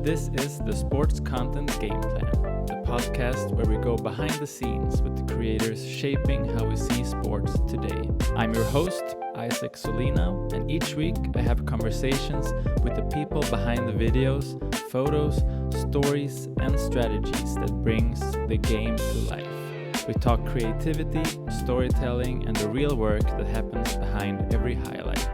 This is the Sports Content Game Plan, the podcast where we go behind the scenes with the creators shaping how we see sports today. I'm your host, Isaac Solina, and each week I have conversations with the people behind the videos, photos, stories, and strategies that brings the game to life. We talk creativity, storytelling, and the real work that happens behind every highlight.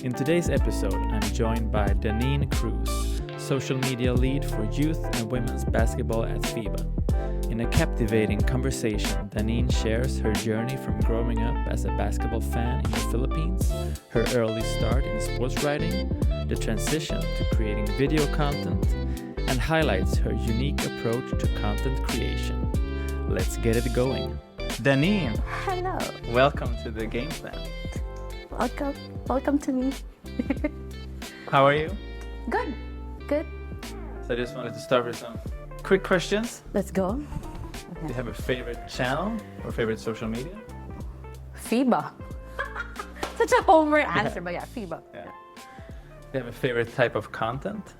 In today's episode, I'm joined by Danine Cruz, social media lead for youth and women's basketball at FIBA. In a captivating conversation, Danine shares her journey from growing up as a basketball fan in the Philippines, her early start in sports writing, the transition to creating video content, and highlights her unique approach to content creation. Let's get it going. Danine. Hello. Welcome to the Game Plan. Welcome to me. How are you? Good. So I just wanted to start with some quick questions. Let's go. Do you have a favorite channel or favorite social media? FIBA. Such a homer answer, but yeah, FIBA. Yeah. Do you have a favorite type of content?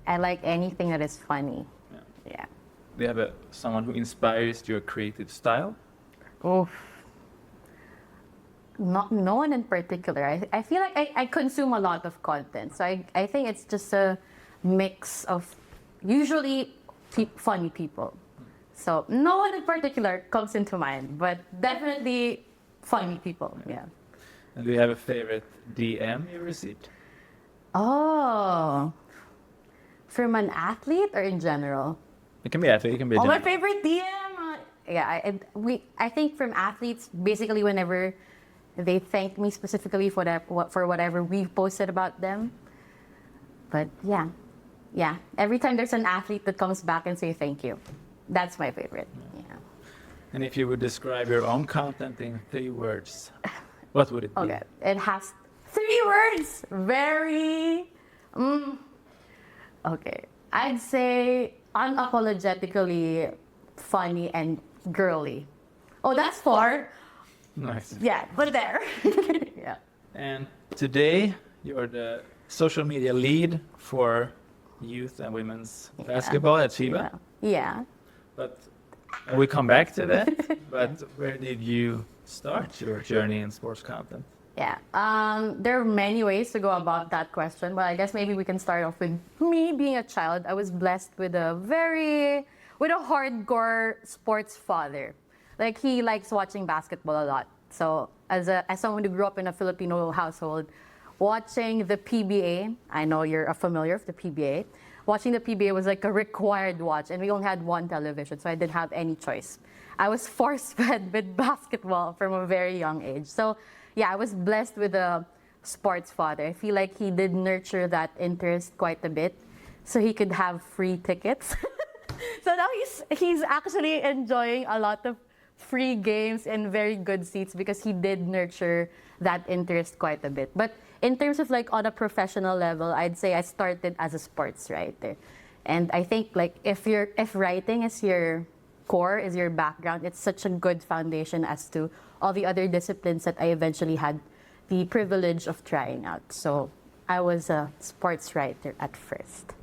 I like anything that is funny. Yeah. Do you have someone who inspires your creative style? Oof. No one in particular. I feel like I consume a lot of content. So I think it's just a mix of usually funny people. So no one in particular comes into mind, but definitely funny people. Yeah. And do you have a favorite DM you received? Oh. From an athlete or in general? It can be athlete, it can be my favorite DM. I think from athletes, basically whenever they thank me specifically for whatever we posted about them. But yeah. Every time there's an athlete that comes back and say thank you, that's my favorite. Yeah. And if you would describe your own content in 3 words, what would it be? Okay, it has 3 words. Very. Okay, I'd say unapologetically funny and girly. Oh, that's 4. Nice. Yeah, but there. Yeah. And today, you're the social media lead for youth and women's basketball at FIBA. Yeah. But we come back to that. But where did you start your journey in sports content? Yeah. There are many ways to go about that question, but I guess maybe we can start off with me being a child. I was blessed with a hardcore sports father. Like, he likes watching basketball a lot. So as someone who grew up in a Filipino household, watching the PBA, I know you're familiar with the PBA, watching the PBA was like a required watch, and we only had one television, so I didn't have any choice. I was force-fed with basketball from a very young age. So yeah, I was blessed with a sports father. I feel like he did nurture that interest quite a bit, so he could have free tickets. So now he's actually enjoying a lot of free games and very good seats because he did nurture that interest quite a bit. But in terms of like on a professional level, I'd say I started as a sports writer. And I think like if writing is your core, is your background, it's such a good foundation as to all the other disciplines that I eventually had the privilege of trying out. So I was a sports writer at first.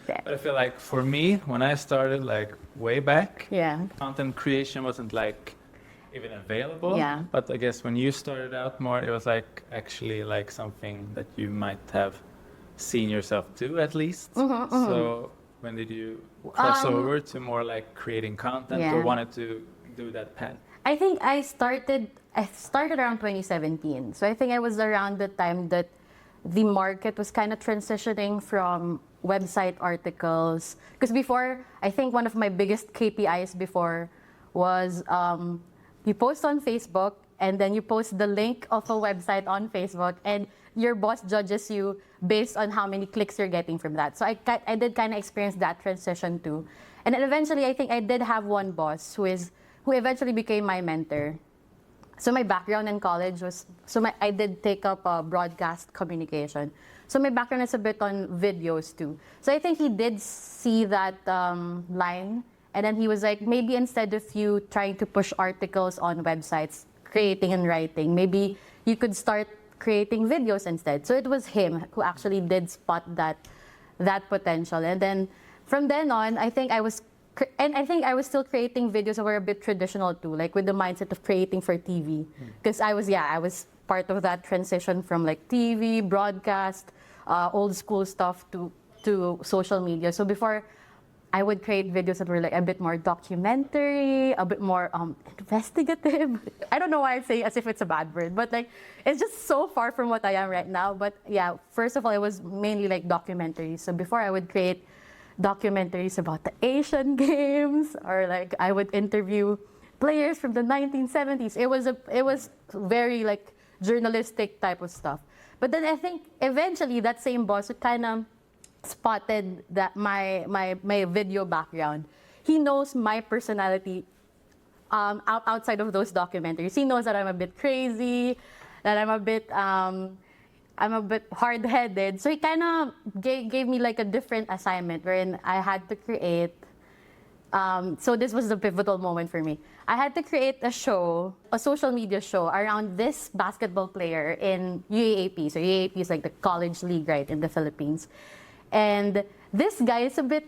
But I feel like for me, when I started like way back, yeah, content creation wasn't like even available. Yeah. But I guess when you started out more, it was like actually like something that you might have seen yourself do at least. So when did you cross over to more like creating content or wanted to do that path? I think I started around 2017. So I think I was around the time that the market was kind of transitioning from website articles. Because before, I think one of my biggest KPIs before was you post on Facebook and then you post the link of a website on Facebook and your boss judges you based on how many clicks you're getting from that. So I did kind of experience that transition too. And then eventually, I think I did have one boss who eventually became my mentor. So my background in college was, I did take up broadcast communication. So my background is a bit on videos too. So I think he did see that line, and then he was like, maybe instead of you trying to push articles on websites, creating and writing, maybe you could start creating videos instead. So it was him who actually did spot that that potential. And then from then on, I think I was still creating videos that were a bit traditional too, like with the mindset of creating for TV. Because I was part of that transition from like TV, broadcast, old school stuff to social media. So before, I would create videos that were like a bit more documentary, a bit more investigative. I don't know why I say as if it's a bad word, but like it's just so far from what I am right now. But yeah, first of all, it was mainly like documentaries. So before, I would create documentaries about the Asian Games, or like I would interview players from the 1970s. It was very like journalistic type of stuff. But then I think eventually that same boss would kind of spotted that my video background. He knows my personality outside of those documentaries. He knows that I'm a bit crazy, that I'm a bit hard-headed. So he kind of gave me like a different assignment wherein I had to create. So this was the pivotal moment for me. I had to create a show, a social media show around this basketball player in UAAP. So UAAP is like the college league, right, in the Philippines. And this guy is a bit,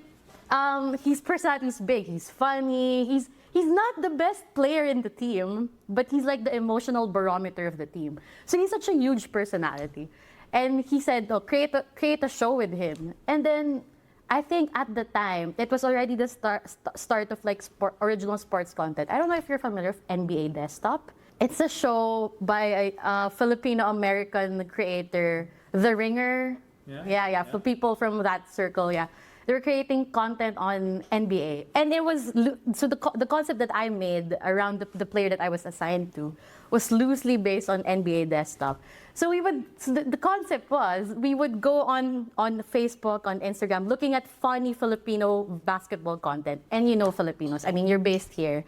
his personality is big, he's funny, he's not the best player in the team, but he's like the emotional barometer of the team. So he's such a huge personality. And he said, oh, create a show with him. And then I think at the time, it was already the start of like original sports content. I don't know if you're familiar with NBA Desktop. It's a show by a Filipino-American creator, The Ringer. Yeah. For people from that circle, yeah. They were creating content on NBA. And it was, so the concept that I made around the player that I was assigned to was loosely based on NBA Desktop. So the concept was, we would go on Facebook, on Instagram, looking at funny Filipino basketball content. And you know Filipinos, I mean, you're based here.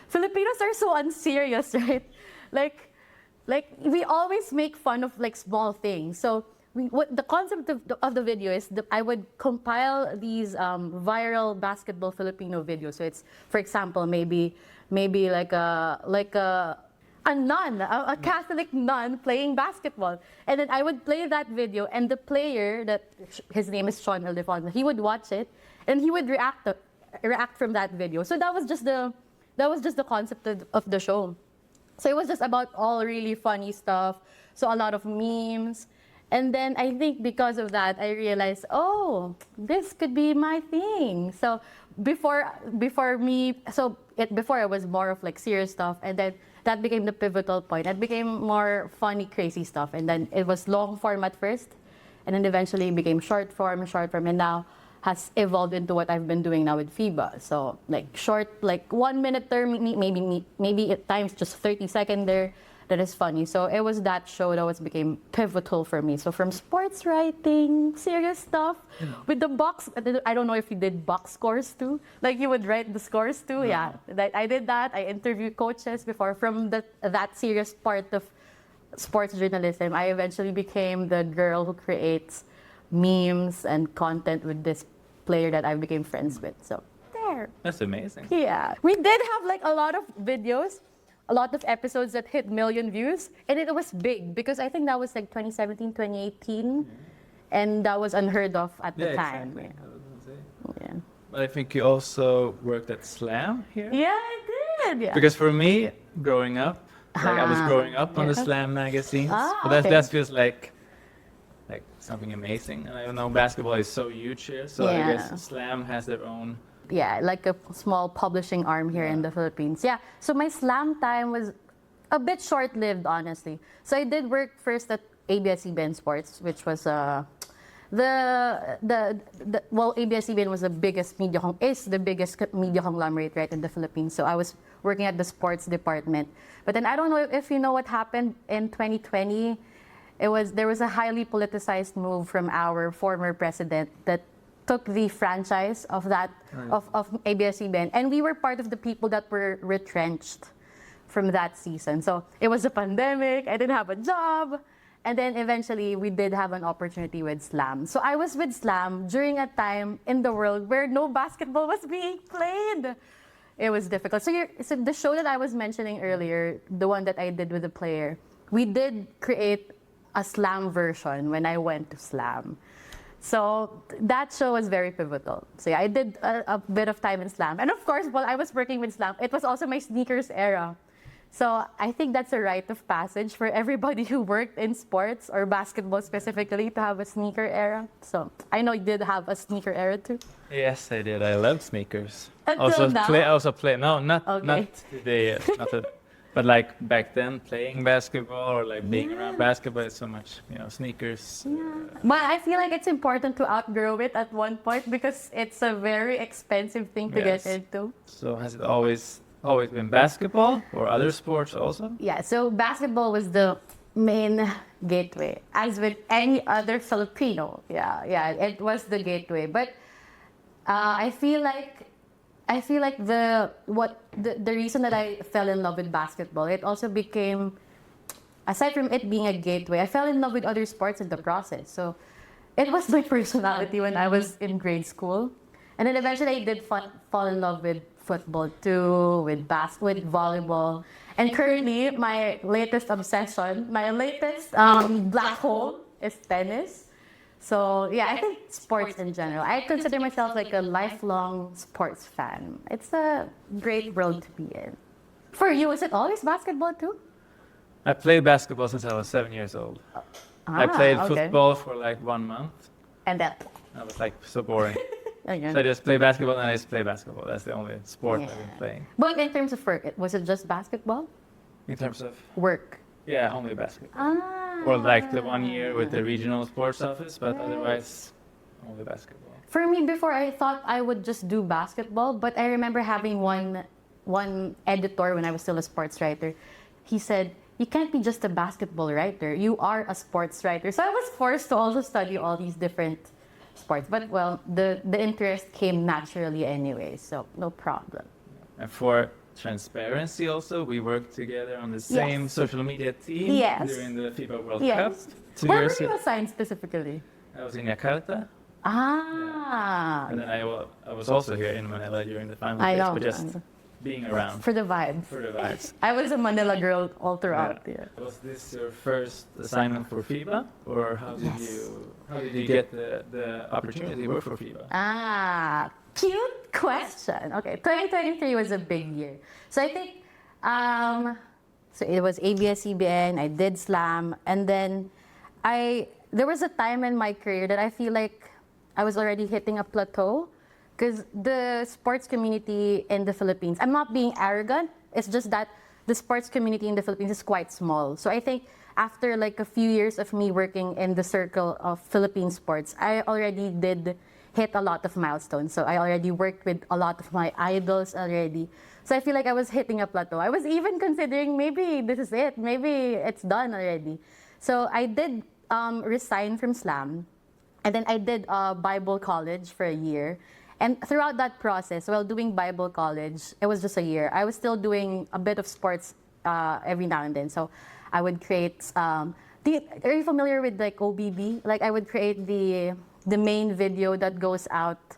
Filipinos are so unserious, right? Like we always make fun of like small things. So what the concept of the video is, I would compile these viral basketball Filipino videos. So it's, for example, maybe like a nun, a Catholic nun playing basketball, and then I would play that video, and the player, that his name is Sean Ildefonso, he would watch it, and he would react from that video. So that was just the concept of the show. So it was just about all really funny stuff. So a lot of memes. And then I think because of that, I realized, oh, this could be my thing. So before I was more of like serious stuff, and then that became the pivotal point. It became more funny, crazy stuff, and then it was long form at first, and then eventually it became short form, and now has evolved into what I've been doing now with FIBA. So like short, like 1 minute term, maybe at times just 30-second there. That is funny. So it was that show that became pivotal for me. So from sports writing, serious stuff, with the box, I don't know if you did box scores too. Like you would write the scores too. No. Yeah, I did that. I interviewed coaches before. From that serious part of sports journalism, I eventually became the girl who creates memes and content with this player that I became friends with. So there. That's amazing. Yeah. We did have like a lot of videos, a lot of episodes that hit million views, and it was big because I think that was like 2017, 2018, and that was unheard of at the time. Exactly. Yeah. But I think you also worked at Slam here. Yeah, I did. Yeah. Because for me, growing up, I was growing up on the Slam magazines. But that feels like something amazing. And I know basketball is so huge here, so I guess Slam has their own. Yeah, like a small publishing arm here in the Philippines. Yeah, so my Slam time was a bit short-lived, honestly. So I did work first at ABS-CBN Sports, which was ABS-CBN was the biggest media conglomerate right in the Philippines. So I was working at the sports department. But then I don't know if you know what happened in 2020. There was a highly politicized move from our former president that took the franchise of of ABS-CBN, and we were part of the people that were retrenched from that season. So it was a pandemic, I didn't have a job, and then eventually we did have an opportunity with Slam. So I was with Slam during a time in the world where no basketball was being played. It was difficult. So the show that I was mentioning earlier, the one that I did with the player, we did create a Slam version when I went to Slam. So that show was very pivotal. So yeah, I did a bit of time in slam. And of course, while I was working with slam, it was also my sneakers era. So I think that's a rite of passage for everybody who worked in sports or basketball specifically to have a sneaker era. So I know you did have a sneaker era too. Yes, I did. I love sneakers. Until now? No, not Okay. today. Not today. But like back then, playing basketball or like being around basketball, it's so much, sneakers. But I feel like it's important to outgrow it at one point because it's a very expensive thing to Yes. get into. So has it always been basketball or other sports also? Yeah, so basketball was the main gateway, as with any other Filipino. Yeah, it was the gateway. But I feel like the reason that I fell in love with basketball, it also became, aside from it being a gateway, I fell in love with other sports in the process. So it was my personality when I was in grade school, and then eventually I did fall in love with football too, with volleyball, and currently my latest obsession, my latest black hole is tennis. So yeah, I think sports in general. I consider myself like a lifelong sports fan. It's a great world to be in. For you, is it always basketball too? I played basketball since I was 7 years old. I played okay. football for like 1 month. And that. That was like so boring. Okay. So I just play basketball and I just play basketball. That's the only sport I've been playing. But in terms of work, was it just basketball? In terms of, Work. yeah, only basketball. Or like the 1 year with the regional sports office, but otherwise, only basketball. For me, before I thought I would just do basketball, but I remember having one editor when I was still a sports writer. He said, "You can't be just a basketball writer. You are a sports writer." So I was forced to also study all these different sports. But well, the interest came naturally anyway, so no problem. And for transparency also, we worked together on the same social media team Yes. during the FIBA World Yes. Cup. 2 Where years were you assigned specifically? I was in Jakarta, and then I was also here in Manila during the final I days, know. but just being around For the vibes. for the vibes. I was a Manila girl all throughout. Yeah. Was this your first assignment for FIBA, or how did you get the opportunity to work for FIBA? Cute question. Okay, 2023 was a big year. So I think, so it was ABS-CBN, I did slam, and then there was a time in my career that I feel like I was already hitting a plateau because the sports community in the Philippines, I'm not being arrogant, it's just that the sports community in the Philippines is quite small. So I think after like a few years of me working in the circle of Philippine sports, I already did hit a lot of milestones. So I already worked with a lot of my idols already. So I feel like I was hitting a plateau. I was even considering maybe this is it. Maybe it's done already. So I did resign from slam. And then I did Bible college for a year. And throughout that process, while doing Bible college, it was just a year. I was still doing a bit of sports every now and then. So I would create, are you familiar with like OBB? Like I would create the main video that goes out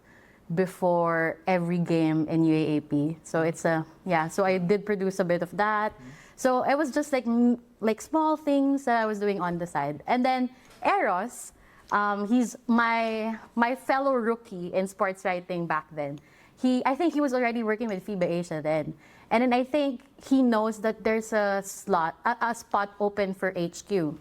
before every game in UAAP. So it's so I did produce a bit of that. So it was just like small things that I was doing on the side. And then Eros, he's my fellow rookie in sports writing back then. I think he was already working with FIBA Asia then. And then I think he knows that there's a spot open for HQ.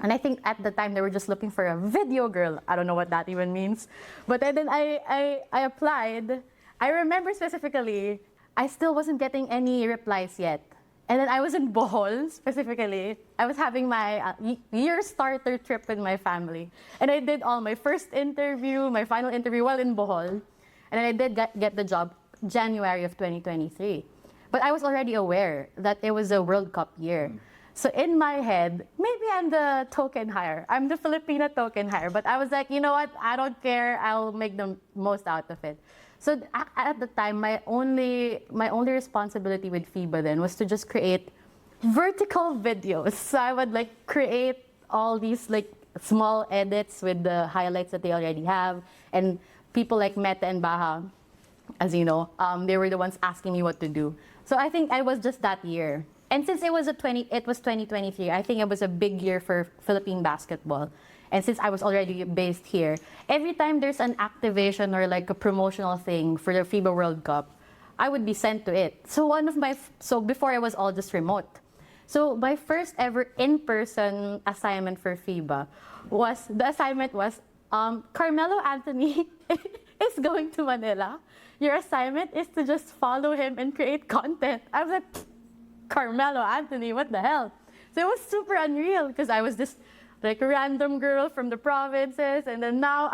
And I think at the time they were just looking for a video girl. I don't know what that even means. But then I applied. I remember specifically, I still wasn't getting any replies yet. And then I was in Bohol specifically. I was having my year starter trip with my family. And I did all my first interview, my final interview while in Bohol. And then I did get the job January of 2023. But I was already aware that it was a World Cup year. So in my head, maybe I'm the token hire. I'm the Filipina token hire. But I was like, you know what? I don't care. I'll make the most out of it. So at the time, my only responsibility with FIBA then was to just create vertical videos. So I would like create all these like small edits with the highlights that they already have. And people like Meta and Baha, as you know, they were the ones asking me what to do. So I think I was just that year. And since it was 2023, I think it was a big year for Philippine basketball. And since I was already based here, every time there's an activation or like a promotional thing for the FIBA World Cup, I would be sent to it. So before it was all just remote. So my first ever in-person assignment for FIBA was Carmelo Anthony is going to Manila. Your assignment is to just follow him and create content. I was like, Carmelo Anthony, what the hell? So it was super unreal because I was this like a random girl from the provinces, and then now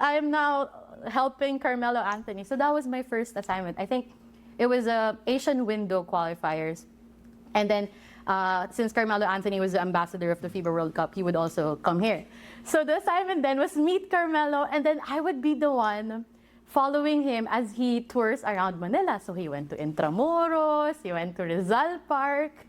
I am now helping Carmelo Anthony. So that was my first assignment. I think it was Asian window qualifiers. And then since Carmelo Anthony was the ambassador of the FIBA World Cup, he would also come here. So the assignment then was meet Carmelo, and then I would be the one following him as he tours around Manila. So he went to Intramuros, he went to Rizal Park,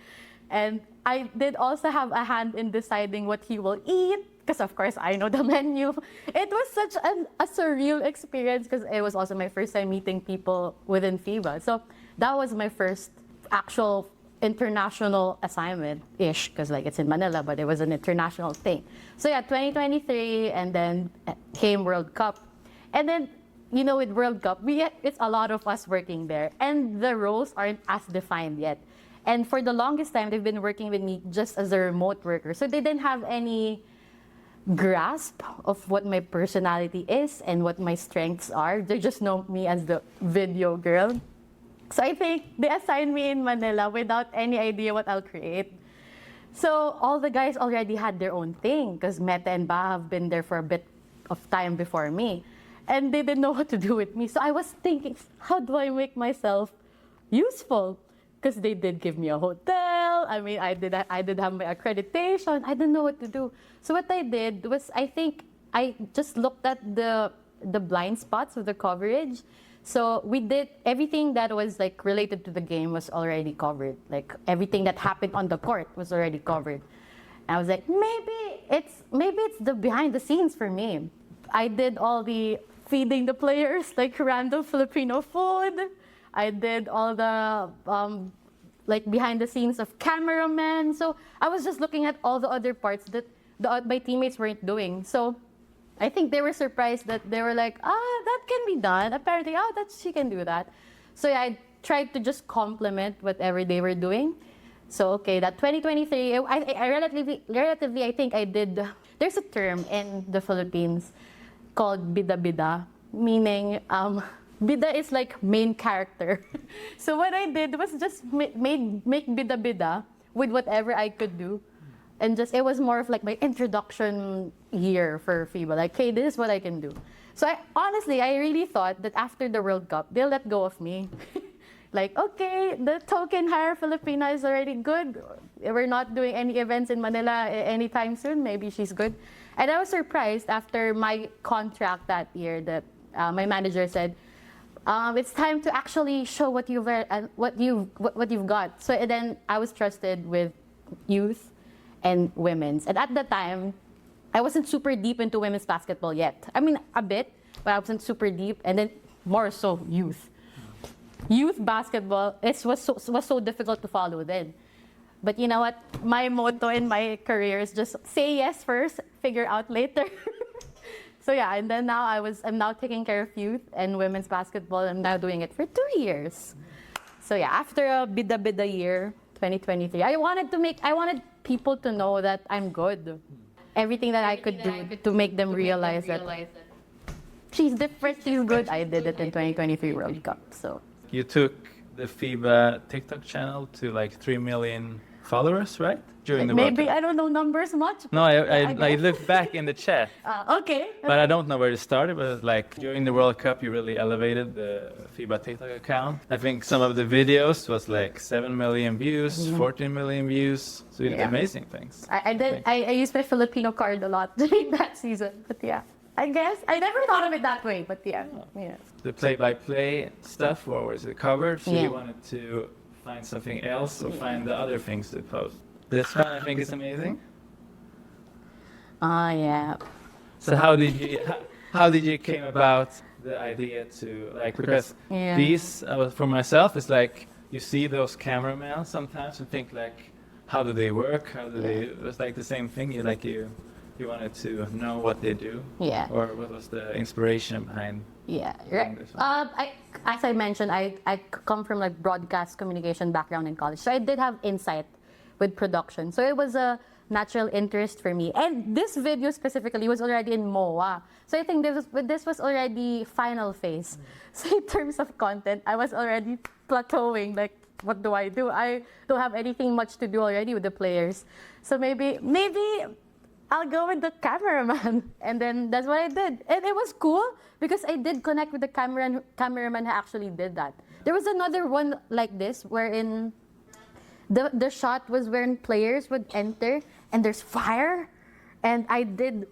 and I did also have a hand in deciding what he will eat, because of course I know the menu. It was such a surreal experience because it was also my first time meeting people within FIBA. So that was my first actual international assignment-ish, because like it's in Manila, but it was an international thing. So yeah, 2023, and then came World Cup. And then, you know, with World Cup, it's a lot of us working there, and the roles aren't as defined yet. And for the longest time, they've been working with me just as a remote worker. So they didn't have any grasp of what my personality is and what my strengths are. They just know me as the video girl. So I think they assigned me in Manila without any idea what I'll create. So all the guys already had their own thing because Meta and Ba have been there for a bit of time before me. And they didn't know what to do with me. So I was thinking, how do I make myself useful? Because they did give me a hotel. I mean, I did have my accreditation. I didn't know what to do. So what I did was, I think I just looked at the blind spots of the coverage. So we did everything that was like related to the game was already covered. Like everything that happened on the court was already covered. And I was like, maybe it's the behind the scenes for me. I did all the feeding the players like random Filipino food. I did all the like behind the scenes of cameramen. So I was just looking at all the other parts that my teammates weren't doing. So I think they were surprised that they were like, that can be done. Apparently, she can do that. So yeah, I tried to just complement whatever they were doing. So okay, that 2023, I relatively, I think I did. There's a term in the Philippines called bida-bida, meaning bida is like main character. So what I did was just make bida-bida with whatever I could do. And just, it was more of like my introduction year for FIBA. Like, hey, this is what I can do. So I really thought that after the World Cup, they'll let go of me. Like, okay, the token hire Filipina is already good. We're not doing any events in Manila anytime soon. Maybe she's good. And I was surprised after my contract that year that my manager said, it's time to actually show what you've learned and what you've got. So then I was trusted with youth and women's. And at the time, I wasn't super deep into women's basketball yet. I mean, a bit, but I wasn't super deep. And then more so youth. Youth basketball, was so difficult to follow then. But you know what? My motto in my career is just say yes first, figure out later. So yeah, and then now I'm now taking care of youth and women's basketball. I'm now doing it for 2 years. So yeah, after a bida-bida year, 2023, I wanted people to know that I'm good. Everything that I could do to make them realize that she's different, she's good. I did it in 2023 World Cup. So You took the FIBA TikTok channel to like 3 million followers, right? During the World maybe Cup. I don't know numbers much. No, I looked back in the chat. Okay. But I don't know where it started, but like during the World Cup, you really elevated the FIBA TikTok account. I think some of the videos was like 7 million views, 14 million views. So you did amazing things. I used my Filipino card a lot during that season, but yeah. I guess I never thought of it that way, but yeah. The play-by-play stuff, or was it covered? So Yeah. you wanted to find something else or find the other things to post. This one I think is amazing. Yeah. So how did you came about the idea to like, because these for myself it's like you see those cameramen sometimes and think like, how do they work? How do they? It was like the same thing. You wanted to know what they do. Yeah. Or what was the inspiration behind? Yeah, right. This one? As I mentioned, I come from like broadcast communication background in college, so I did have insight with production. So it was a natural interest for me. And this video specifically was already in MOA. So I think this was already final phase. So in terms of content, I was already plateauing. Like, what do? I don't have anything much to do already with the players. So maybe I'll go with the cameraman. And then that's what I did. And it was cool because I did connect with the cameraman who actually did that. There was another one like this wherein the shot was when players would enter and there's fire. And I did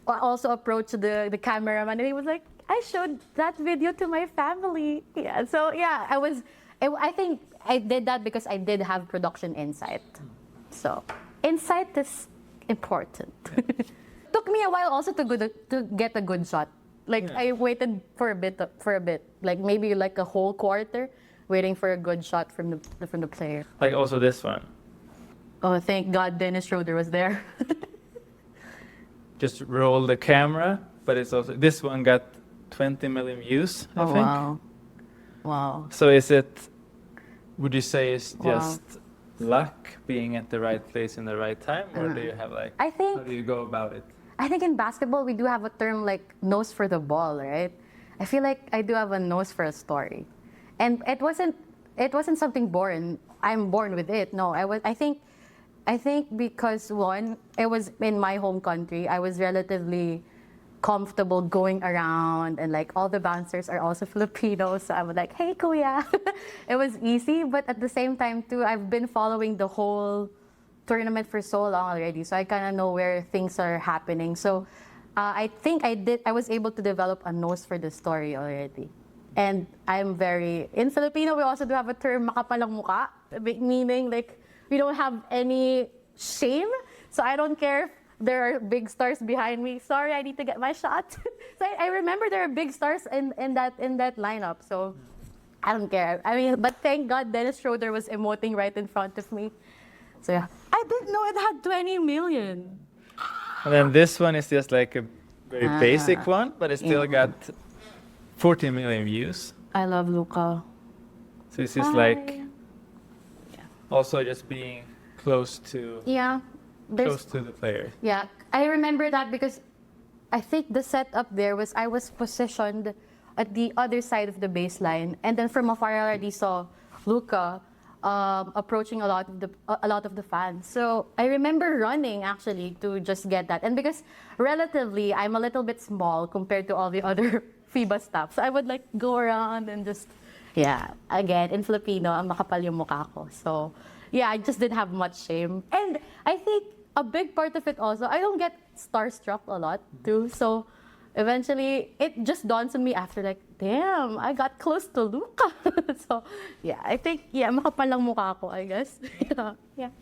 also approach the cameraman and he was like, I showed that video to my family. Yeah, so yeah, I think I did that because I did have production insight. So insight is important. Yeah. Took me a while also to get a good shot. Like I waited for a bit, like maybe like a whole quarter, waiting for a good shot from the player. Like also this one. Oh, thank God Dennis Schroeder was there. Just roll the camera, but it's also this one got 20 million views. I think. Wow. So would you say it's just luck being at the right place in the right time, or do you have like? I think. How do you go about it? I think in basketball we do have a term like nose for the ball, right? I feel like I do have a nose for a story, and it wasn't something born. I'm born with it. No, I think because one, it was in my home country. I was relatively comfortable going around, and like all the bouncers are also Filipinos, so I was like, hey kuya. It was easy, but at the same time too, I've been following the whole tournament for so long already, so I kind of know where things are happening. So I think I was able to develop a nose for the story already. And in Filipino we also do have a term, makapalang muka, meaning like we don't have any shame, so I don't care if there are big stars behind me. Sorry, I need to get my shot. So I remember there are big stars in that lineup. So I don't care. I mean, but thank God Dennis Schroeder was emoting right in front of me. So yeah, I didn't know it had 20 million. And then this one is just like a very basic one, but it still got 40 million views. I love Luca. So it's just like also just being close to the player. Yeah, I remember that because I think the setup there was I was positioned at the other side of the baseline, and then from afar I already saw Luca approaching a lot of the fans. So I remember running actually to just get that, and because relatively I'm a little bit small compared to all the other FIBA staff, so I would like go around and just again in Filipino, ang makapal yung mukha ko. So yeah, I just didn't have much shame, and I think a big part of it also, I don't get starstruck a lot too. So eventually, it just dawns on me after like, damn, I got close to Luca. So yeah, I think makapal lang mukha ko, I guess. Yeah.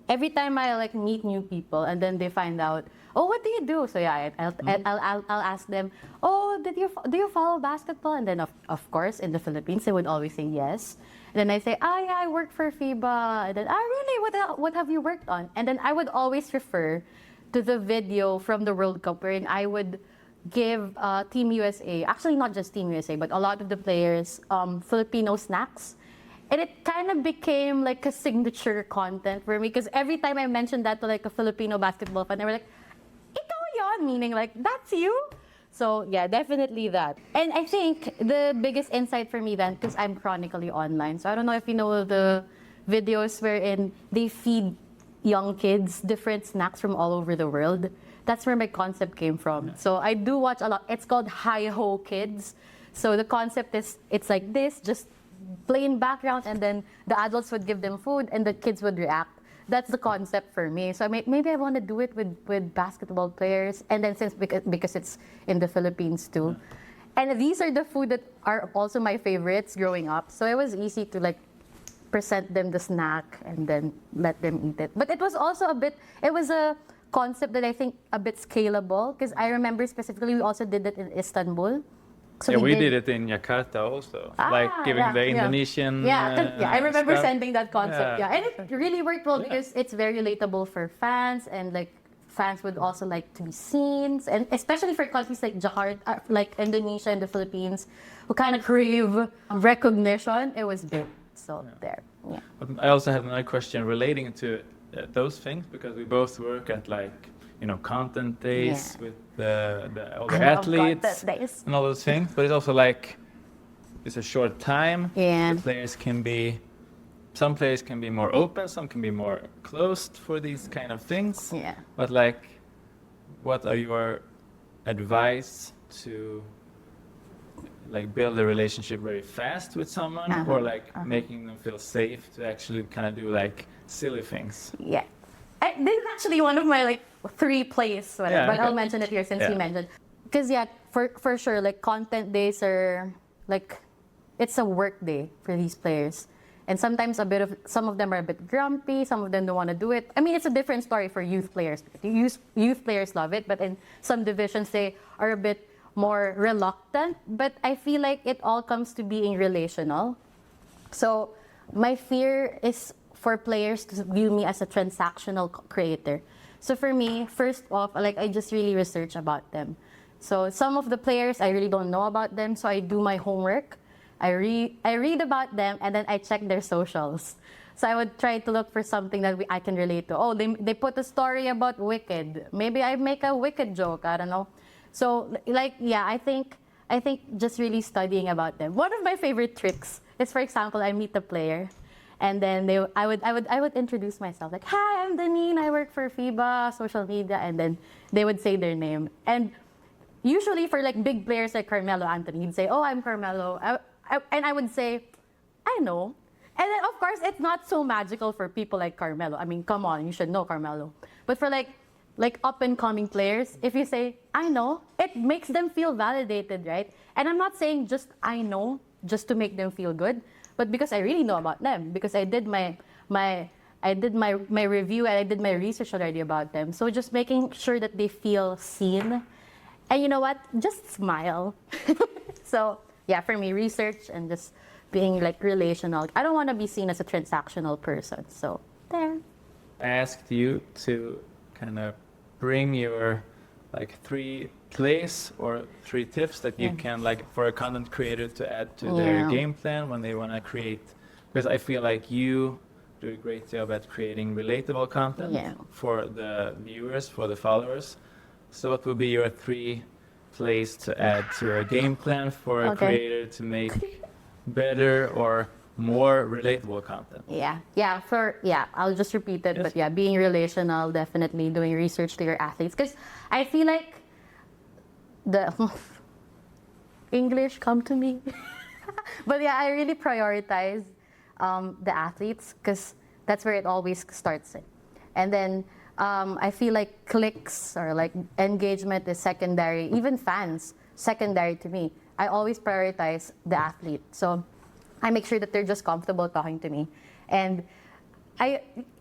Every time I like meet new people and then they find out, oh, what do you do? So yeah, I'll ask them, oh, do you follow basketball? And then of course in the Philippines they would always say yes. And then I say, yeah, I work for FIBA. And then, really? What have you worked on? And then I would always refer to the video from the World Cup wherein I would give Team USA, actually not just Team USA, but a lot of the players, Filipino snacks. And it kind of became like a signature content for me because every time I mentioned that to like a Filipino basketball fan, they were like, ikaw yon, meaning like, that's you? So yeah, definitely that. And I think the biggest insight for me then, because I'm chronically online, so I don't know if you know the videos wherein they feed young kids different snacks from all over the world. That's where my concept came from. So I do watch a lot. It's called Hi-Ho Kids. So the concept is, it's like this, just plain background, and then the adults would give them food and the kids would react. That's the concept for me. So maybe I want to do it with basketball players, and then because it's in the Philippines too. And these are the food that are also my favorites growing up. So it was easy to like present them the snack and then let them eat it. But it was also it was a concept that I think a bit scalable, because I remember specifically we also did it in Istanbul. So Yeah, we did it in Jakarta also, like giving the Indonesian. I remember stuff. sending that concept. Yeah. And it really worked well Yeah. because it's very relatable for fans, and like fans would also like to be seen, and especially for countries like Jakarta, like Indonesia and the Philippines, who kind of crave recognition. It was big. So there. Yeah. But I also have another question relating to those things, because we both work at content days with all the athletes and all those things. But it's also like it's a short time. Yeah. Some players can be more open, some can be more closed for these kind of things. Yeah. But like, what are your advice to like build a relationship very fast with someone, or like making them feel safe to actually kind of do like silly things? Yeah. This is actually one of my like 3 plays, but I'll mention it here since you mentioned. Because for sure, like content days are like, it's a work day for these players. And sometimes some of them are a bit grumpy, some of them don't want to do it. I mean, it's a different story for youth players. Youth players love it, but in some divisions, they are a bit more reluctant. But I feel like it all comes to being relational. So my fear is for players to view me as a transactional creator. So for me, first off, like I just really research about them. So some of the players, I really don't know about them, so I do my homework. I read about them, and then I check their socials. So I would try to look for something that I can relate to. Oh, they put a story about Wicked. Maybe I make a Wicked joke. I don't know. So like, yeah, I think just really studying about them. One of my favorite tricks is, for example, I meet a player, and then I would introduce myself like, hi, I'm Danine. I work for FIBA social media, and then they would say their name. And usually for like big players like Carmelo Anthony, he'd say, oh, I'm Carmelo. And I would say, I know. And then, of course, it's not so magical for people like Carmelo. I mean, come on, you should know Carmelo. But for like up-and-coming players, if you say, I know, it makes them feel validated, right? And I'm not saying just I know, just to make them feel good, but because I really know about them, because I did my review and I did my research already about them. So just making sure that they feel seen. And you know what? Just smile. So yeah, for me, research and just being like relational. I don't want to be seen as a transactional person. So there. I asked you to kind of bring your like 3 plays or 3 tips that you can, like, for a content creator to add to their game plan when they want to create. Because I feel like you do a great job at creating relatable content for the viewers, for the followers. So what would be your 3 plays to add to a game plan for a creator to make better or more relatable content? I'll just repeat it. Yes. But being relational, definitely doing research to your athletes, because I feel like the English come to me. But I really prioritize the athletes, because that's where it always starts. And then I feel like clicks or like engagement is secondary, even fans, secondary to me. I always prioritize the athlete. So I make sure that they're just comfortable talking to me. And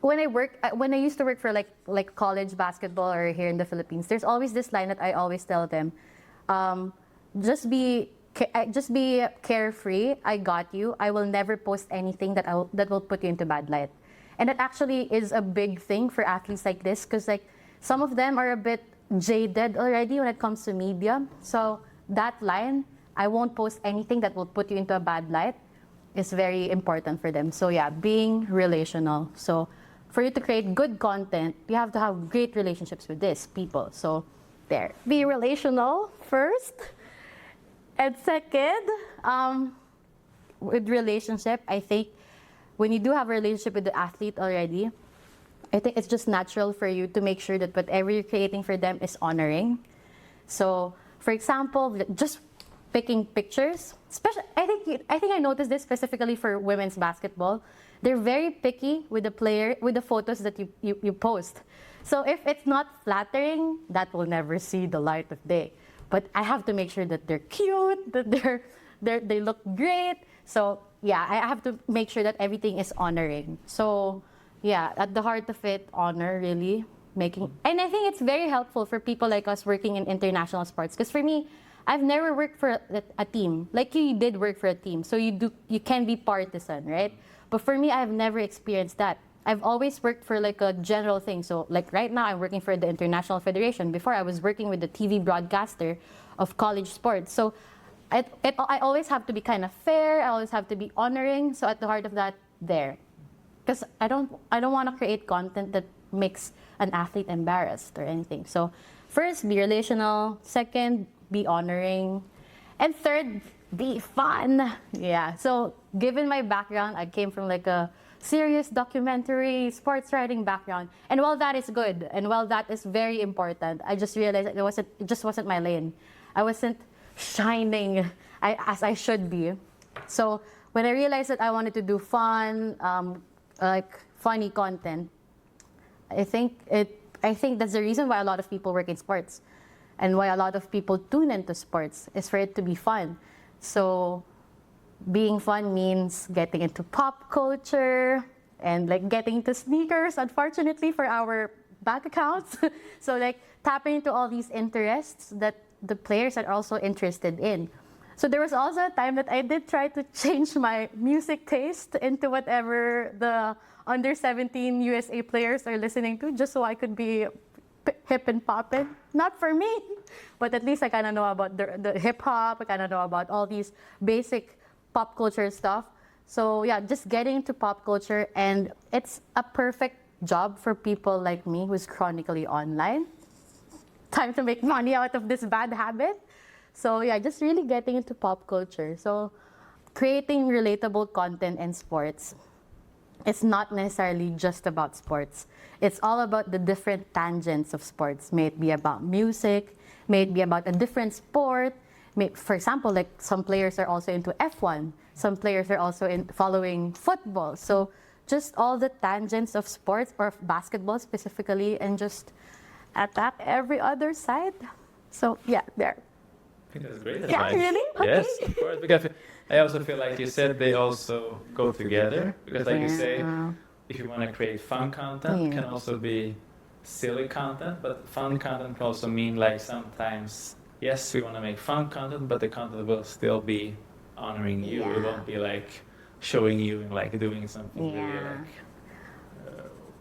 when I used to work for like college basketball or here in the Philippines, there's always this line that I always tell them, just be carefree. I got you. I will never post anything that will put you into bad light. And that actually is a big thing for athletes like this, because like some of them are a bit jaded already when it comes to media. So that line, I won't post anything that will put you into a bad light, is very important for them. So being relational. So for you to create good content, you have to have great relationships with these people. So there, be relational first. And second, with relationship, I think when you do have a relationship with the athlete already, I think it's just natural for you to make sure that whatever you're creating for them is honoring. So, for example, just picking pictures. I think I noticed this specifically for women's basketball. They're very picky with the photos that you post. So if it's not flattering, that will never see the light of day. But I have to make sure that they're cute, that they look great. So I have to make sure that everything is honoring. So at the heart of it, honor really and I think it's very helpful for people like us working in international sports. Because for me, I've never worked for a team. Like you did work for a team, so you can be partisan, right? But for me, I've never experienced that. I've always worked for like a general thing. So like right now, I'm working for the International Federation. Before, I was working with the TV broadcaster of college sports. So I always have to be kind of fair. I always have to be honoring. So at the heart of that, there, because I don't want to create content that makes an athlete embarrassed or anything. So first, be relational. Second, be honoring. And third, be fun. Yeah. So given my background, I came from like a serious documentary, sports writing background. And while that is good, and while that is very important, I just realized that it just wasn't my lane. I wasn't shining as I should be. So when I realized that I wanted to do fun, like funny content, I think that's the reason why a lot of people work in sports and why a lot of people tune into sports is for it to be fun. So being fun means getting into pop culture and like getting into sneakers, unfortunately for our bank accounts. So like tapping into all these interests that the players are also interested in. So there was also a time that I did try to change my music taste into whatever the under 17 USA players are listening to, just so I could be hip and poppin'. Not for me, but at least I kind of know about the hip hop. I kind of know about all these basic pop culture stuff. So yeah, just getting into pop culture, and it's a perfect job for people like me who's chronically online. Time to make money out of this bad habit. So yeah, just really getting into pop culture. So creating relatable content in sports. It's not necessarily just about sports. It's all about the different tangents of sports. May it be about music, may it be about a different sport. For example, like some players are also into F1. Some players are also following football. So just all the tangents of sports, or of basketball specifically, and just attack every other side. So yeah, there. I think that's great Yeah, advice. really? Okay. Yes, of course. Because I also feel like you said they also go together. Because like you say, if you want to create fun content, can also be silly content. But fun content can also mean like sometimes, yes, we want to make fun content, but the content will still be honoring you. It won't be like showing you and like doing something really like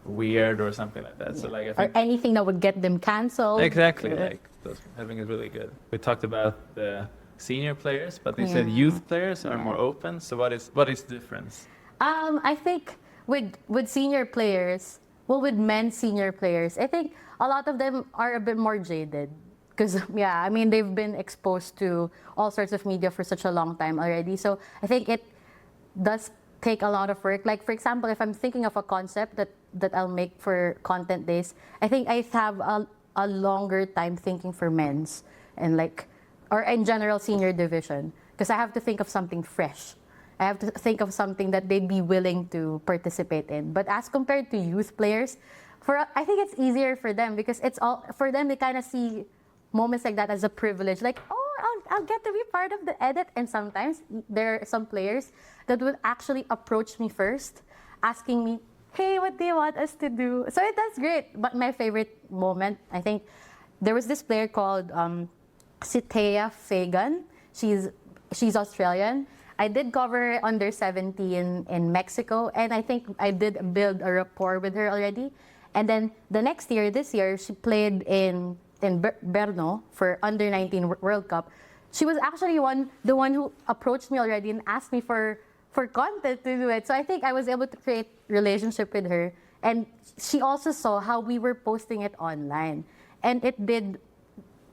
weird or something like that. So like I think, or anything that would get them canceled. exactly, like I think it's really good. We talked about the senior players, but they said youth players are more open. So what is the difference? I think with senior players, well, with men's senior players, I think a lot of them are a bit more jaded. Because, yeah, I mean, they've been exposed to all sorts of media for such a long time already. So I think it does take a lot of work. Like, for example, if I'm thinking of a concept that I'll make for content days, I think I have a longer time thinking for men's and like, or in general, senior division. Because I have to think of something fresh. I have to think of something that they'd be willing to participate in. But as compared to youth players, I think it's easier for them because it's all, for them, they kind of see moments like that as a privilege, like, oh, I'll get to be part of the edit. And sometimes there are some players that would actually approach me first, asking me, hey, what do you want us to do? So that's great. But my favorite moment, I think, there was this player called Citea Fagan. She's Australian. I did cover under 17 in Mexico, and I think I did build a rapport with her already. And then the next year, this year, she played in Brno for under 19 World Cup. She was actually the one who approached me already and asked me for content to do it. So I think I was able to create relationship with her, and she also saw how we were posting it online, and it did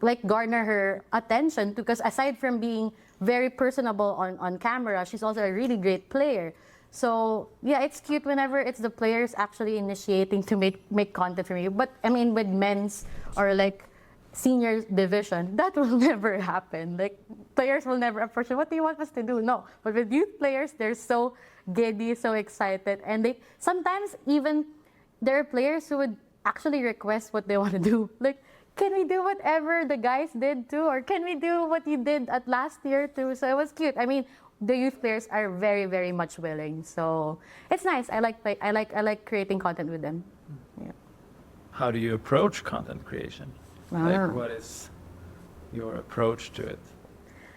like garner her attention because aside from being very personable on camera, she's also a really great player. So yeah, it's cute whenever it's the players actually initiating to make content for me. But I mean, with men's or like senior division, that will never happen. Like players will never approach you, what do you want us to do? No. But with youth players, they're so giddy, so excited, and they sometimes even there are players who would actually request what they want to do. Like, can we do whatever the guys did too? Or can we do what you did at last year too? So it was cute. I mean, the youth players are very, very much willing. So it's nice. I like creating content with them. Yeah. How do you approach content creation? Like, what is your approach to it?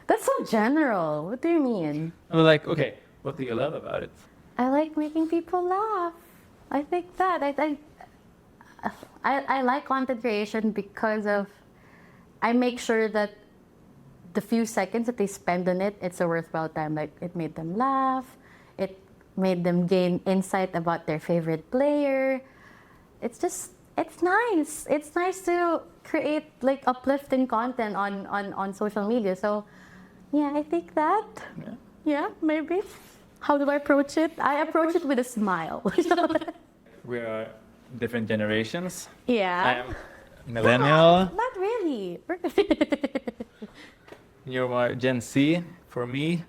That's so general. What do you mean? I'm like, okay, what do you love about it? I like making people laugh. I think that I like content creation because of I make sure that the few seconds that they spend on it, it's a worthwhile time. Like it made them laugh, it made them gain insight about their favorite player. It's nice. It's nice to create like uplifting content on social media. So yeah, I think that. Yeah, maybe. How do I approach it? I approach it with a smile. We are different generations. Yeah. I am millennial. Not really. You're more Gen Z. For me,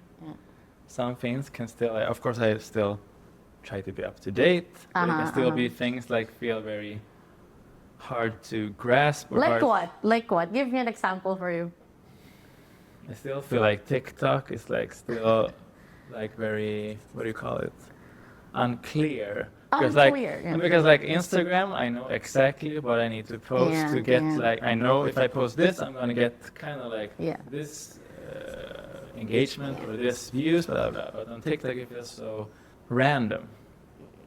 some things can still, of course, I still try to be up to date. But it can still be things like feel very hard to grasp. Or Like hard. what? Like what? Give me an example for you. I still feel like TikTok is like still like very, what do you call it? Unclear. Because Unclear, yeah. Because like Instagram, I know exactly what I need to post to get like, I know if I post this, I'm going to get kind of like this engagement or this views, blah, blah, blah. But on TikTok, it feels so random.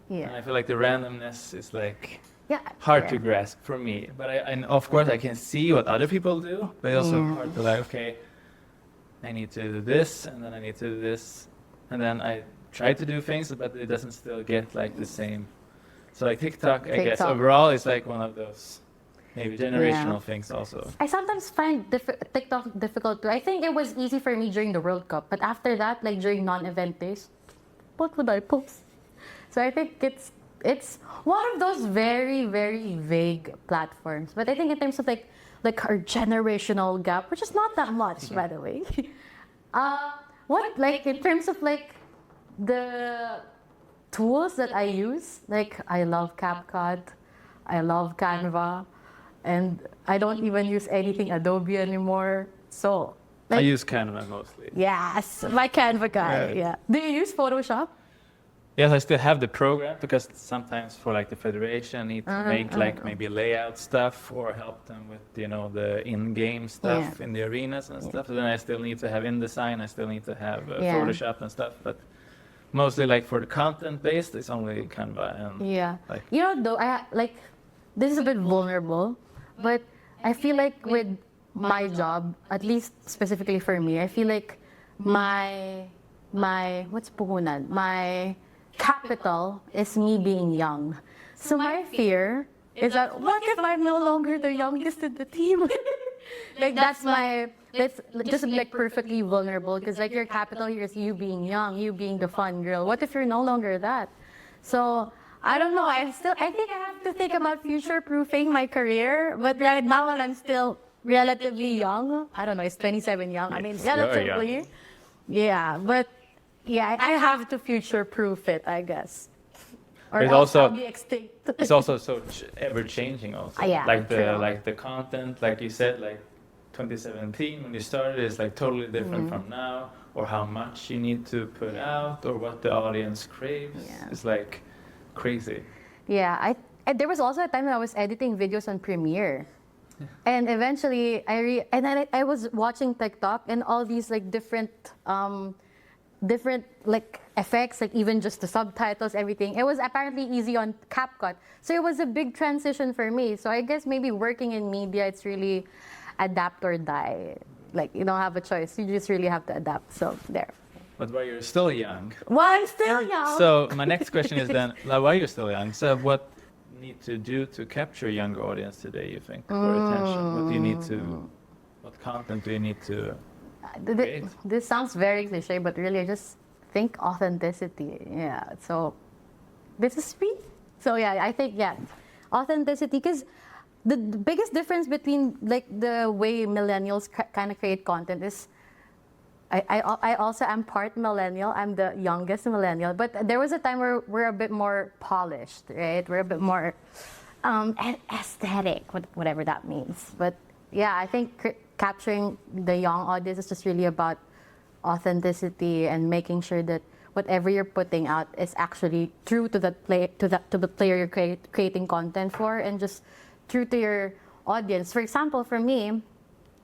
Yeah. And I feel like the randomness is like Yeah. hard to grasp for me. But and of course, I can see what other people do, but it's also hard to like, okay, I need to do this, and then I need to do this, and then I try to do things, but it doesn't still get like the same. So like TikTok, I guess overall is like one of those maybe generational things also. I sometimes find TikTok difficult too. I think it was easy for me during the World Cup, but after that, like during non-event days, what would I post? So I think it's one of those very, very vague platforms. But I think in terms of like our generational gap, which is not that much, by the way. What like in terms of like the tools that I use, like I love CapCut, I love Canva, and I don't even use anything Adobe anymore. So like, I use Canva mostly. yes, my Canva guy. Right. Yeah. Do you use Photoshop? Yes, I still have the program because sometimes for like the federation, I need to make like maybe layout stuff or help them with the in-game stuff in the arenas and stuff. So then I still need to have InDesign. I still need to have Photoshop and stuff. But mostly like for the content based, it's only Canva and like though I like this is a bit vulnerable, but I feel like with my job, at least specifically for me, I feel like my what's puhunan? My capital is me being young. So my fear is that what if I'm no longer the youngest in the team? Like that's just like perfectly vulnerable because like your capital here is you being young, you being the fun girl. What if you're no longer that? So I don't know. I think I have to think about future-proofing my career. But right now, when I'm still relatively young, I don't know, is 27 young? I mean, relatively. Yeah, but yeah, I have to future-proof it, I guess. Or it's else also I'll be extinct. it's also so ever changing also. Yeah, like true. the content, like you said, like 2017 when you started is like totally different from now, or how much you need to put out, or what the audience craves. Yeah. It's like crazy. Yeah, there was also a time when I was editing videos on Premiere. And eventually, I was watching TikTok and all these like different like effects, like even just the subtitles, everything. It was apparently easy on CapCut, so it was a big transition for me. So I guess maybe working in media, it's really adapt or die. Like you don't have a choice; you just really have to adapt. So there. But while you're still young. Well, I'm still young. So my next question is then, like, while you're still young, so what need to do to capture a younger audience today, you think, for attention? What do you need to, what content do you need to create? This sounds very cliche, but really I just think authenticity. Yeah, so this is me. So yeah, I think, authenticity, because the biggest difference between like the way millennials kind of create content is I also am part millennial. I'm the youngest millennial, but there was a time where we're a bit more polished, right? We're a bit more aesthetic, whatever that means. But yeah, I think capturing the young audience is just really about authenticity and making sure that whatever you're putting out is actually true to the player you're creating content for, and just true to your audience. For example, for me,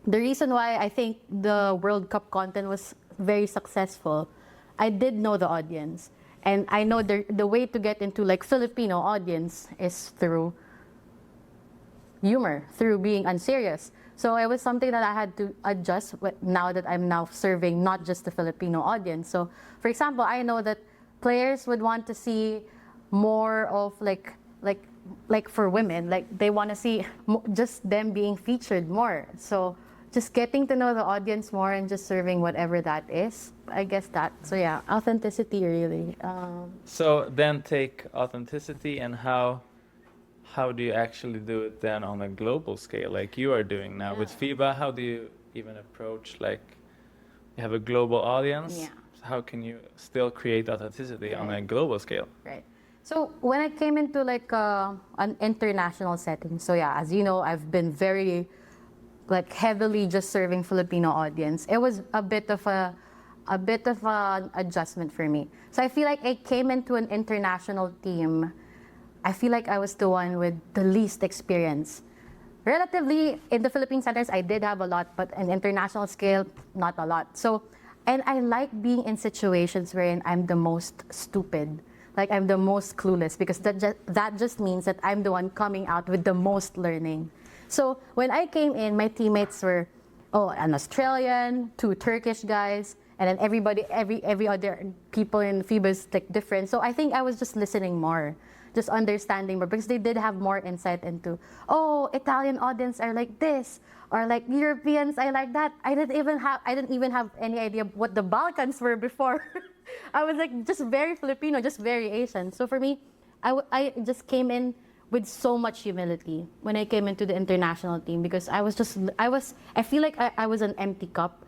the reason why I think the World Cup content was very successful, I did know the audience. And I know the way to get into like Filipino audience is through humor, through being unserious. So it was something that I had to adjust now that I'm now serving not just the Filipino audience. So for example, I know that players would want to see more of like for women, like they want to see just them being featured more. So just getting to know the audience more and just serving whatever that is, I guess that. So yeah, authenticity really. So then take authenticity and how do you actually do it then on a global scale, like you are doing now with FIBA? How do you even approach, like, you have a global audience? Yeah. How can you still create authenticity on a global scale? Right. So when I came into like an international setting, so yeah, as you know, I've been very like heavily just serving Filipino audience. It was a bit of an adjustment for me. So I feel like I came into an international team. I feel like I was the one with the least experience. Relatively, in the Philippine centers, I did have a lot, but in international scale, not a lot. So, and I like being in situations wherein I'm the most stupid, like I'm the most clueless, because that just means that I'm the one coming out with the most learning. So when I came in, my teammates were, an Australian, 2 Turkish guys, and then every other people in FIBA is like different. So I think I was just listening more, just understanding more, because they did have more insight into, Italian audience are like this, or like Europeans are like that. I didn't even have any idea what the Balkans were before. I was like just very Filipino, just very Asian. So for me, I just came in with so much humility when I came into the international team, because I feel like I was an empty cup.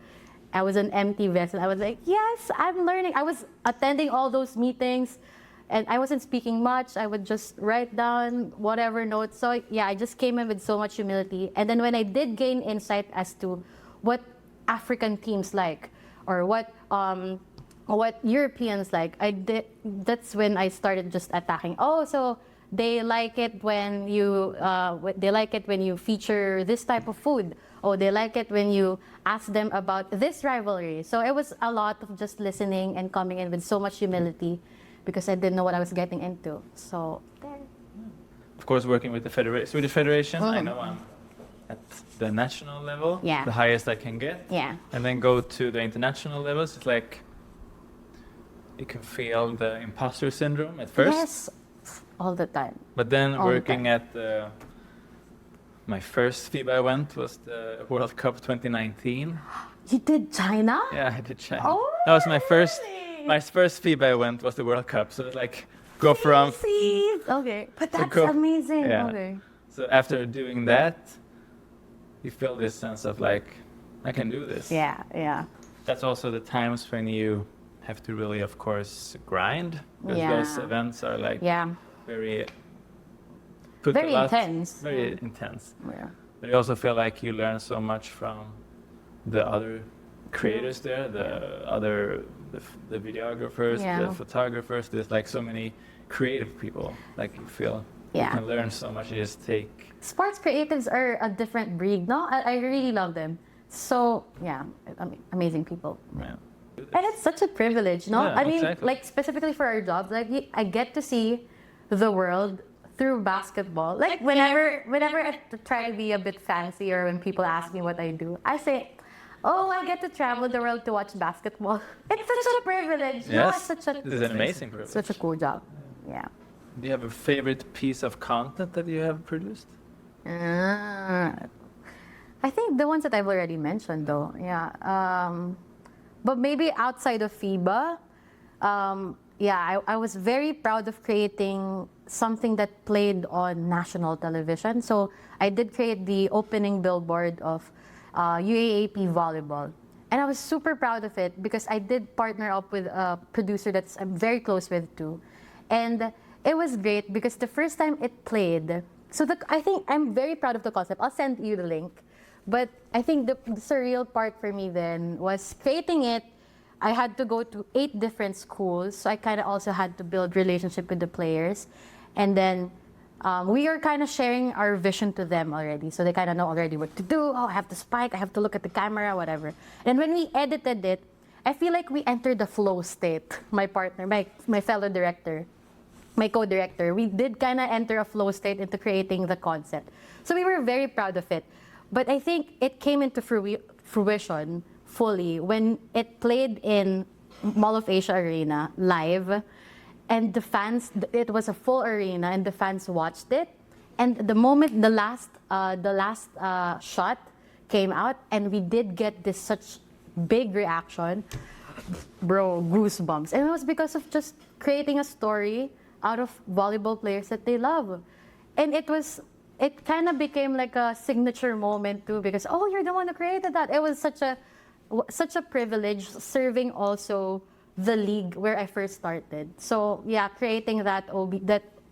I was an empty vessel. I was like, yes, I'm learning. I was attending all those meetings and I wasn't speaking much. I would just write down whatever notes. So yeah, I just came in with so much humility. And then when I did gain insight as to what African teams like, or what Europeans like, that's when I started just attacking. So they like it when you feature this type of food. They like it when you ask them about this rivalry. So it was a lot of just listening and coming in with so much humility, because I didn't know what I was getting into. So there. Of course, working with the Swedish Federation, I know I'm at the national level, the highest I can get. Yeah. And then go to the international levels. It's like you can feel the imposter syndrome at first. Yes, all the time. But then working at my first FIBA I went was the World Cup 2019. You did China? Yeah, I did China. Oh, that was my first. really? My first FIBA I went was the World Cup. So it's like go from. Okay, but that's amazing. Yeah. Okay. So after doing that, you feel this sense of like, I can do this. Yeah, yeah. That's also the times when you have to really, of course, grind, because those events are like very intense. Very intense. Yeah. But you also feel like you learn so much from the other creators there, the videographers, the photographers. There's like so many creative people. Like you feel you can learn so much. You just take. Sports creatives are a different breed. No, I really love them. So yeah, amazing people. Yeah. And it's such a privilege, no? Yeah, I mean, exactly. like specifically for our jobs, like I get to see the world through basketball. Like whenever I try to be a bit fancy, or when people ask me what I do, I say, I get to travel the world to watch basketball. It's such a privilege. Yes, No, it's this is an amazing privilege. such a cool job. Yeah. Do you have a favorite piece of content that you have produced? I think the ones that I've already mentioned, though. Yeah. But maybe outside of FIBA, I was very proud of creating something that played on national television. So I did create the opening billboard of UAAP volleyball. And I was super proud of it, because I did partner up with a producer that I'm very close with too. And it was great because the first time it played, I think I'm very proud of the concept. I'll send you the link. But I think the surreal part for me then was creating it. I had to go to 8 different schools, so I kind of also had to build relationship with the players. And then we are kind of sharing our vision to them already. So they kind of know already what to do. Oh, I have to spike, I have to look at the camera, whatever. And when we edited it, I feel like we entered the flow state. My partner, my fellow director, my co-director, we did kind of enter a flow state into creating the concept. So we were very proud of it. But I think it came into fruition fully when it played in Mall of Asia Arena live, and the fans, it was a full arena, and the fans watched it. And the moment the last shot came out, and we did get this such big reaction, bro, goosebumps. And it was because of just creating a story out of volleyball players that they love. And it kind of became like a signature moment too, because, oh, you're the one who created that. It was such a privilege serving also the league where I first started. So yeah, creating that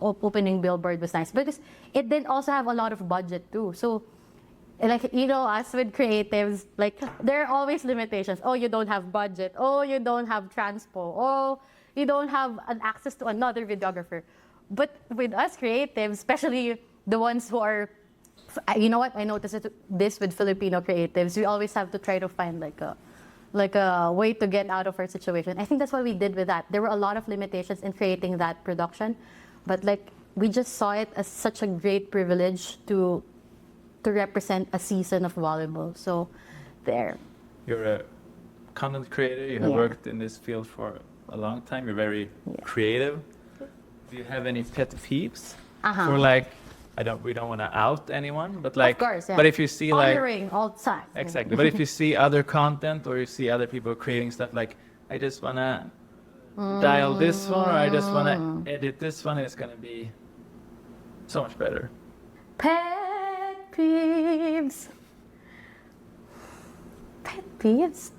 opening billboard was nice, because it did also have a lot of budget too. So like, you know, us with creatives, like, there are always limitations. Oh, you don't have budget. Oh, you don't have transpo. Oh, you don't have an access to another videographer. But with us creatives, especially the ones who are, you know what, I noticed this with Filipino creatives, we always have to try to find like a way to get out of our situation. I think that's what we did with that. There were a lot of limitations in creating that production, but like, we just saw it as such a great privilege to represent a season of volleyball. So there. You're a content creator. You have worked in this field for a long time. You're very creative. Do you have any pet peeves? Or like, we don't want to out anyone, but like, of course, yeah. But if you see honoring like, all the time. Exactly. But if you see other content, or you see other people creating stuff, like, I just want to dial this one, or I just want to edit this one, it's going to be so much better. Pet peeves. Pet peeves?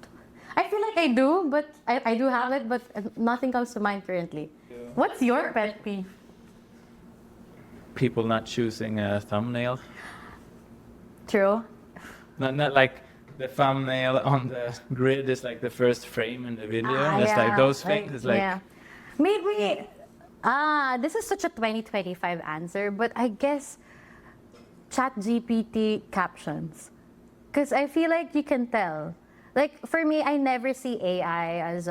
I feel like I do, but I do have it, but nothing comes to mind currently. Yeah. What's your pet peeve? People not choosing a thumbnail. True. Not like the thumbnail on the grid is like the first frame in the video. It's yeah, like those things. It's like, yeah. Maybe. This is such a 2025 answer, but I guess ChatGPT captions, because I feel like you can tell. Like, for me, I never see AI as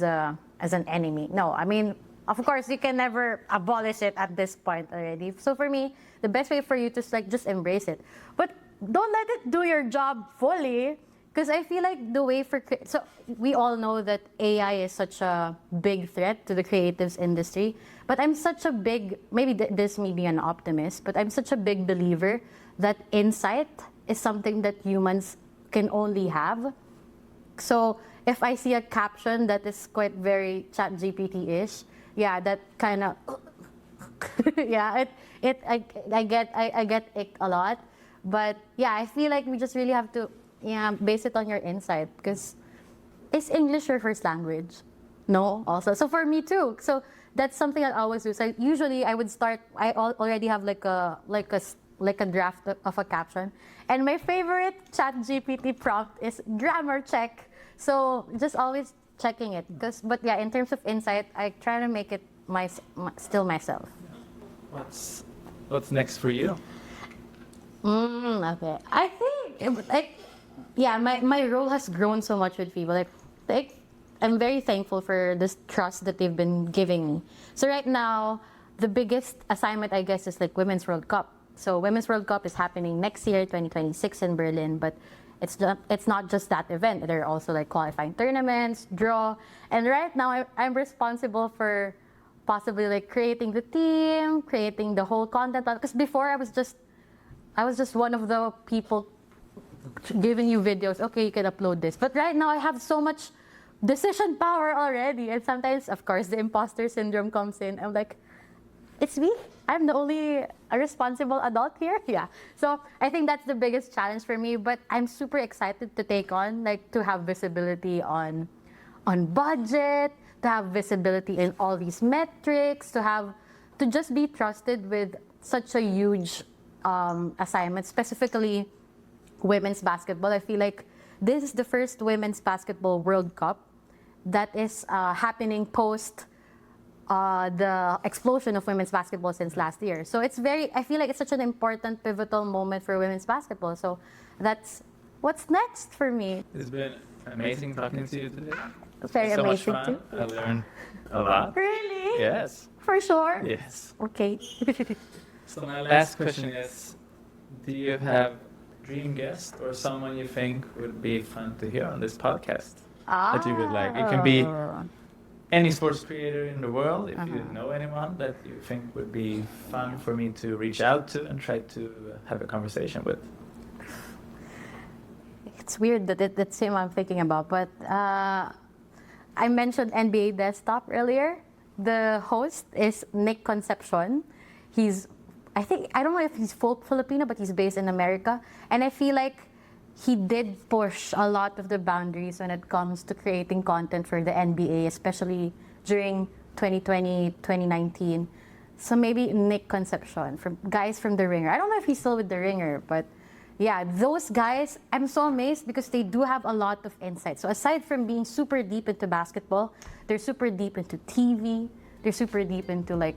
an enemy. No, I mean, of course, you can never abolish it at this point already. So for me, the best way for you to like just embrace it, but don't let it do your job fully, because I feel like the way so we all know that AI is such a big threat to the creatives industry. But I'm such a big, maybe this may be an optimist, but I'm such a big believer that insight is something that humans can only have. So if I see a caption that is quite very ChatGPT-ish, yeah, that kind of, yeah, I get ick a lot. But yeah, I feel like we just really have to, base it on your insight, because is English your first language? No, also. So for me too. So that's something I always do. So usually I would start, I already have like a draft of a caption. And my favorite ChatGPT prompt is grammar check. So just always checking it. But yeah, in terms of insight, I try to make it still myself. What's next for you? Okay. I think, my role has grown so much with FIBA. Like, I'm very thankful for this trust that they've been giving me. So right now, the biggest assignment, I guess, is like Women's World Cup. So Women's World Cup is happening next year, 2026 in Berlin, but it's not just that event. There are also like qualifying tournaments, draw. And right now, I'm responsible for possibly like creating the team, creating the whole content. Because before I was just one of the people giving you videos. Okay, you can upload this. But right now I have so much decision power already. And sometimes, of course, the imposter syndrome comes in. I'm like, it's me? I'm the only responsible adult here? Yeah. So I think that's the biggest challenge for me. But I'm super excited to take on, like, to have visibility on budget, to have visibility in all these metrics, to just be trusted with such a huge assignment, specifically women's basketball. I feel like this is the first women's basketball World Cup that is happening post the explosion of women's basketball since last year. So I feel like it's such an important, pivotal moment for women's basketball. So that's what's next for me. It's been amazing talking to you today. It's very So much amazing fun. too. I learned a lot. Really? Yes. For sure? Yes. Okay. So my last question is, do you have dream guest or someone you think would be fun to hear on this podcast that you would like? It can be any sports creator in the world, if you know anyone that you think would be fun for me to reach out to and try to have a conversation with. It's weird that that's him I'm thinking about, but I mentioned NBA Desktop earlier. The host is Nick Concepcion. I don't know if he's full Filipino, but he's based in America. And I feel like he did push a lot of the boundaries when it comes to creating content for the NBA, especially during 2020, 2019. So maybe Nick Concepcion, guys from The Ringer. I don't know if he's still with The Ringer, but yeah, those guys, I'm so amazed because they do have a lot of insight. So aside from being super deep into basketball, they're super deep into TV, they're super deep into like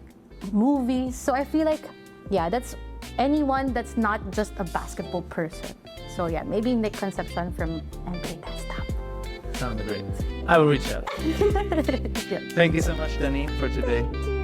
movies. So I feel like, yeah, that's anyone that's not just a basketball person. So yeah, maybe Nick Concepcion from NBA Desktop. Sounds great. I will reach out. Yeah. Thank you so much, Danine, for today.